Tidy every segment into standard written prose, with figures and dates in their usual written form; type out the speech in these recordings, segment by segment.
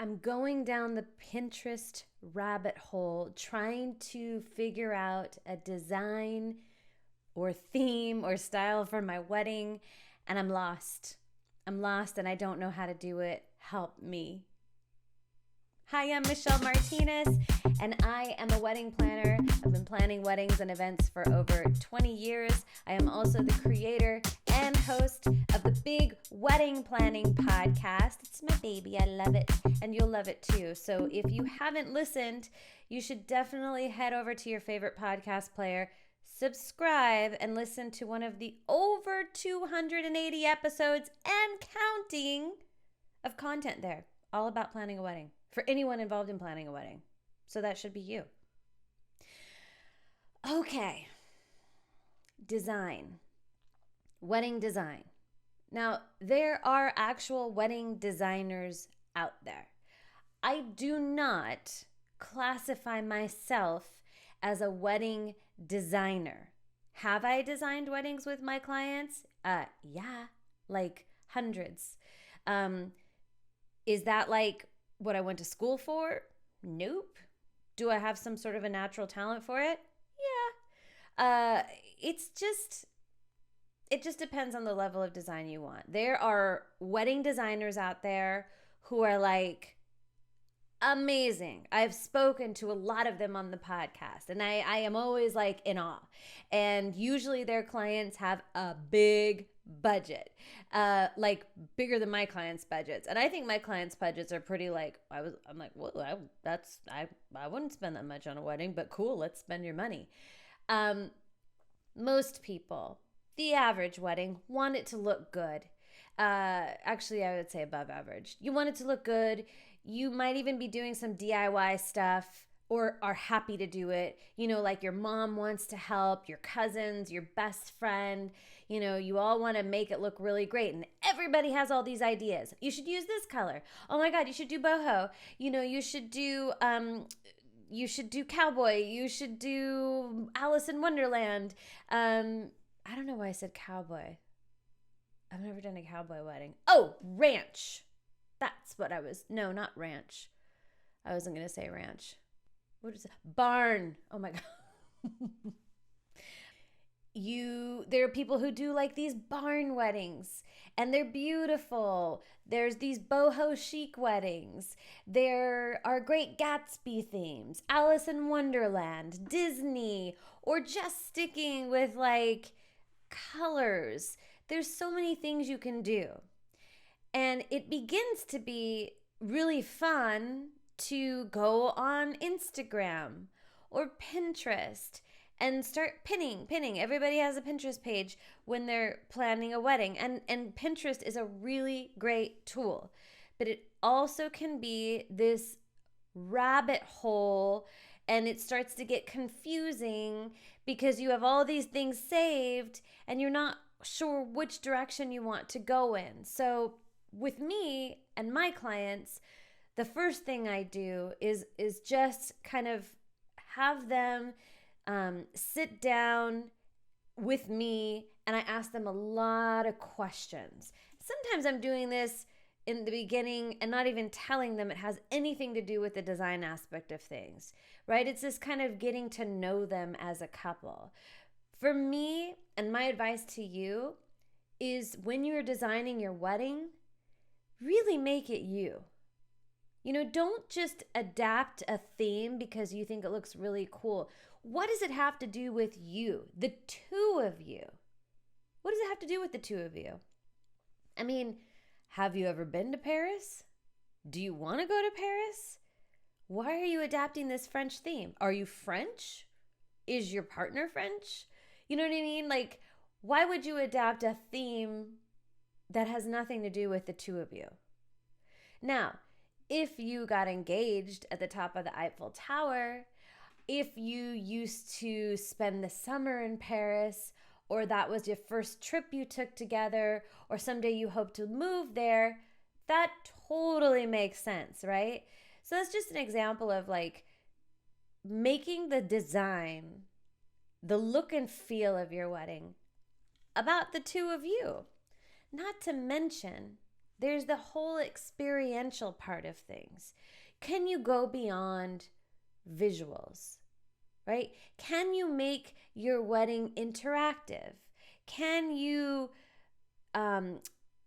I'm going down the Pinterest rabbit hole trying to figure out a design or theme or style for my wedding, and I'm lost. I'm lost and I don't know how to do it. Help me. Hi, I'm Michelle Martinez, and I am a wedding planner. I've been planning weddings and events for over 20 years. I am also the creator and host of the Big Wedding Planning Podcast. It's my baby. I love it, and you'll love it too. So if you haven't listened, you should definitely head over to your favorite podcast player, subscribe, and listen to one of the over 280 episodes and counting of content there, all about planning a wedding for anyone involved in planning a wedding. So that should be you. Okay. Design. Wedding design. Now, there are actual wedding designers out there. I do not classify myself as a wedding designer. Have I designed weddings with my clients? Yeah, like hundreds. Is that like what I went to school for? Nope. Do I have some sort of a natural talent for it? Yeah. It just depends on the level of design you want. There are wedding designers out there who are like amazing. I've spoken to a lot of them on the podcast, and I am always like in awe. And usually their clients have a big budget, like bigger than my clients' budgets. And I think my clients' budgets are pretty like, I'm like, well, I wouldn't spend that much on a wedding, but cool, let's spend your money. Most people, the average wedding, want it to look good. Actually, I would say above average. You want it to look good. You might even be doing some DIY stuff or are happy to do it. You know, like your mom wants to help, your cousins, your best friend. You know, you all want to make it look really great. And everybody has all these ideas. You should use this color. Oh my God, you should do boho. You know, you should do cowboy. You should do Alice in Wonderland. I don't know why I said cowboy. I've never done a cowboy wedding. Oh, ranch. That's what no, not ranch. I wasn't going to say ranch. What is it? Barn. Oh my God. There are people who do like these barn weddings, and they're beautiful. There's these boho chic weddings. There are Great Gatsby themes, Alice in Wonderland, Disney, or just sticking with like colors. There's so many things you can do. And it begins to be really fun to go on Instagram or Pinterest and start pinning. Everybody has a Pinterest page when they're planning a wedding. And Pinterest is a really great tool. But it also can be this rabbit hole, and it starts to get confusing because you have all these things saved and you're not sure which direction you want to go in. So with me and my clients, the first thing I do is just kind of have them sit down with me, and I ask them a lot of questions. Sometimes I'm doing this in the beginning and not even telling them it has anything to do with the design aspect of things, right? It's this kind of getting to know them as a couple. For me, and my advice to you is when you're designing your wedding, really make it you. You know, don't just adapt a theme because you think it looks really cool. What does it have to do with you, the two of you? What does it have to do with the two of you? I mean, have you ever been to Paris? Do you want to go to Paris? Why are you adapting this French theme? Are you French? Is your partner French? You know what I mean? Like, why would you adapt a theme that has nothing to do with the two of you? Now, if you got engaged at the top of the Eiffel Tower, if you used to spend the summer in Paris, or that was your first trip you took together, or someday you hope to move there, that totally makes sense, right? So that's just an example of like making the design, the look and feel of your wedding about the two of you. Not to mention There's the whole experiential part of things. Can you go beyond visuals, right? Can you make your wedding interactive? Can you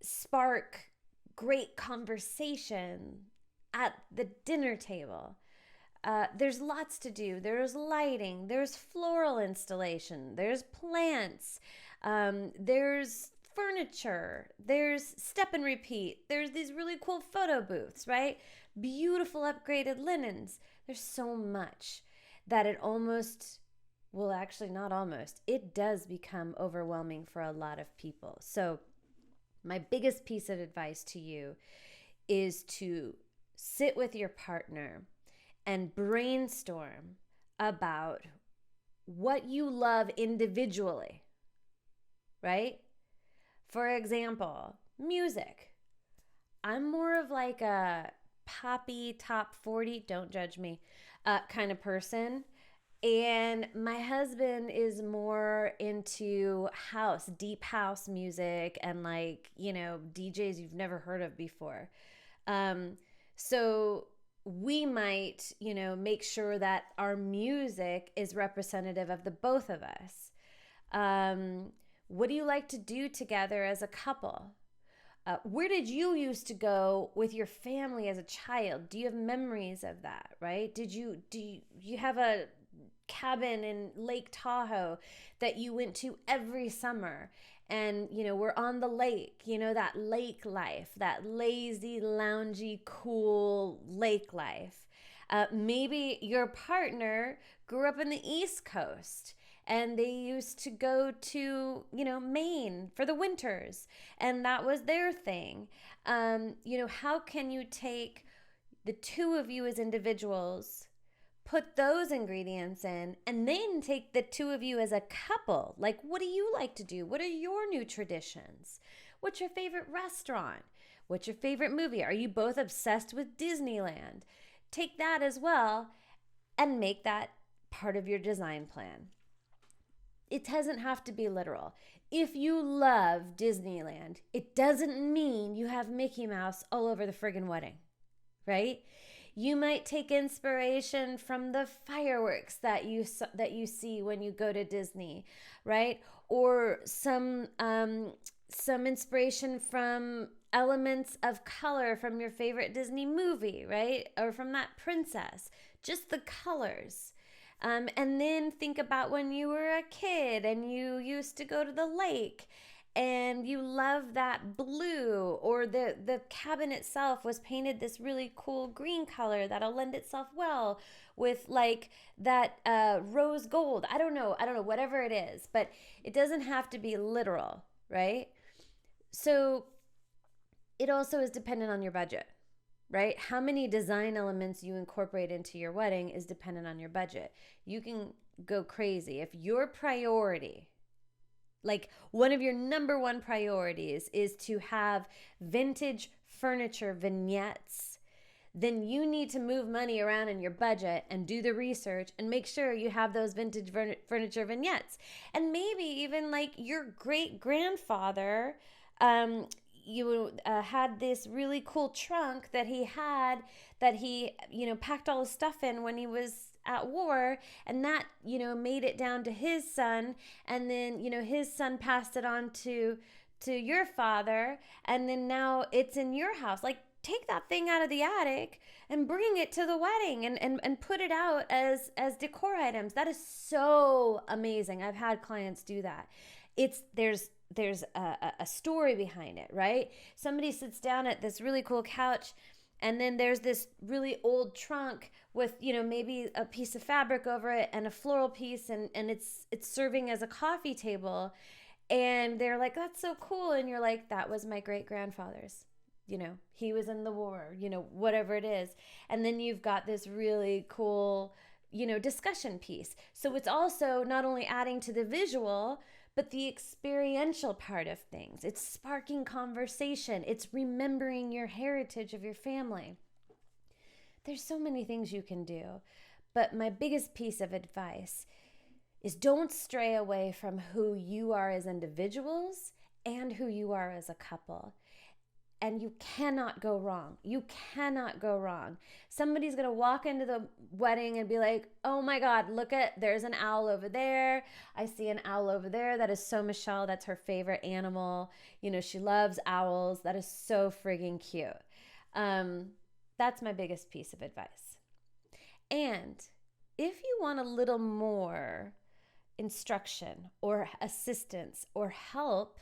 spark great conversation at the dinner table? There's lots to do. There's lighting, there's floral installation, there's plants, there's furniture, there's step and repeat, there's these really cool photo booths, right? Beautiful upgraded linens. There's so much that it almost, well, actually, not almost, it does become overwhelming for a lot of people. So, my biggest piece of advice to you is to sit with your partner and brainstorm about what you love individually, right? For example, music. I'm more of like a poppy top 40, don't judge me, kind of person. And my husband is more into house, deep house music, and like, DJs you've never heard of before. So we might, make sure that our music is representative of the both of us. What do you like to do together as a couple? Where did you used to go with your family as a child? Do you have memories of that, right? Do you have a cabin in Lake Tahoe that you went to every summer? And, we're on the lake, that lake life, that lazy, loungy, cool lake life. Maybe your partner grew up in the East Coast and they used to go to, Maine for the winters, and that was their thing. How can you take the two of you as individuals, put those ingredients in, and then take the two of you as a couple? Like, what do you like to do? What are your new traditions? What's your favorite restaurant? What's your favorite movie? Are you both obsessed with Disneyland? Take that as well and make that part of your design plan. It doesn't have to be literal. If you love Disneyland, it doesn't mean you have Mickey Mouse all over the friggin' wedding, right? You might take inspiration from the fireworks that you see when you go to Disney, right? Or some inspiration from elements of color from your favorite Disney movie, right? Or from that princess. Just the colors. And then think about when you were a kid and you used to go to the lake and you love that blue, or the cabin itself was painted this really cool green color that'll lend itself well with like that rose gold. I don't know, whatever it is, but it doesn't have to be literal, right? So it also is dependent on your budget, right? How many design elements you incorporate into your wedding is dependent on your budget. You can go crazy. If your priority, like one of your number one priorities, is to have vintage furniture vignettes, then you need to move money around in your budget and do the research and make sure you have those vintage furniture vignettes. And maybe even like your great grandfather, you had this really cool trunk that he packed all his stuff in when he was at war, and that made it down to his son, and then his son passed it on to your father, and then now it's in your house. Like, take that thing out of the attic and bring it to the wedding and put it out as decor items. That is so amazing. I've had clients do that. There's a story behind it, right? Somebody sits down at this really cool couch, and then there's this really old trunk with, maybe a piece of fabric over it and a floral piece, and it's serving as a coffee table. And they're like, that's so cool. And you're like, that was my great grandfather's. He was in the war, whatever it is. And then you've got this really cool, discussion piece. So it's also not only adding to the visual, but the experiential part of things. It's sparking conversation. It's remembering your heritage of your family. There's so many things you can do. But my biggest piece of advice is don't stray away from who you are as individuals and who you are as a couple. and you cannot go wrong. You cannot go wrong. Somebody's going to walk into the wedding and be like, oh my God, look at, there's an owl over there. I see an owl over there. That is so Michelle. That's her favorite animal. You know, she loves owls. That is so friggin' cute. That's my biggest piece of advice. And if you want a little more instruction or assistance or help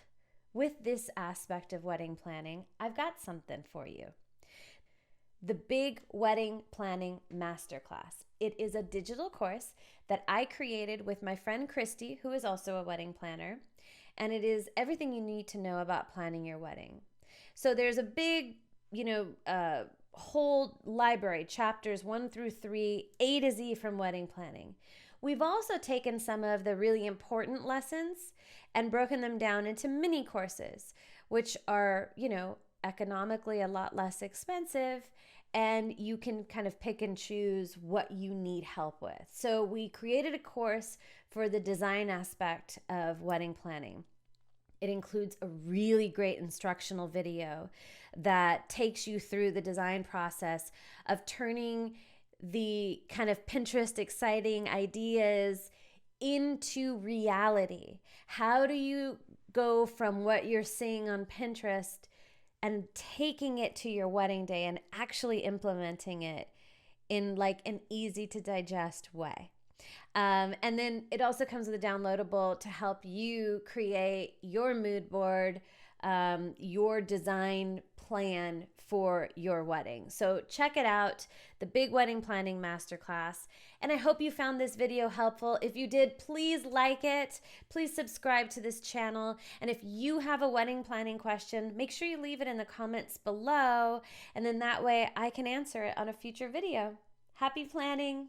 with this aspect of wedding planning, I've got something for you. The Big Wedding Planning Masterclass. It is a digital course that I created with my friend Christy, who is also a wedding planner, and it is everything you need to know about planning your wedding. So there's a big, whole library, chapters 1 through 3, A to Z from wedding planning. We've also taken some of the really important lessons and broken them down into mini courses, which are, economically a lot less expensive, and you can kind of pick and choose what you need help with. So we created a course for the design aspect of wedding planning. It includes a really great instructional video that takes you through the design process of turning the kind of Pinterest exciting ideas into reality. How do you go from what you're seeing on Pinterest and taking it to your wedding day and actually implementing it in like an easy to digest way? And then it also comes with a downloadable to help you create your mood board, your design plan for your wedding. So check it out, the Big Wedding Planning Masterclass. And I hope you found this video helpful. If you did, please like it. Please subscribe to this channel. And if you have a wedding planning question, make sure you leave it in the comments below. And then that way I can answer it on a future video. Happy planning.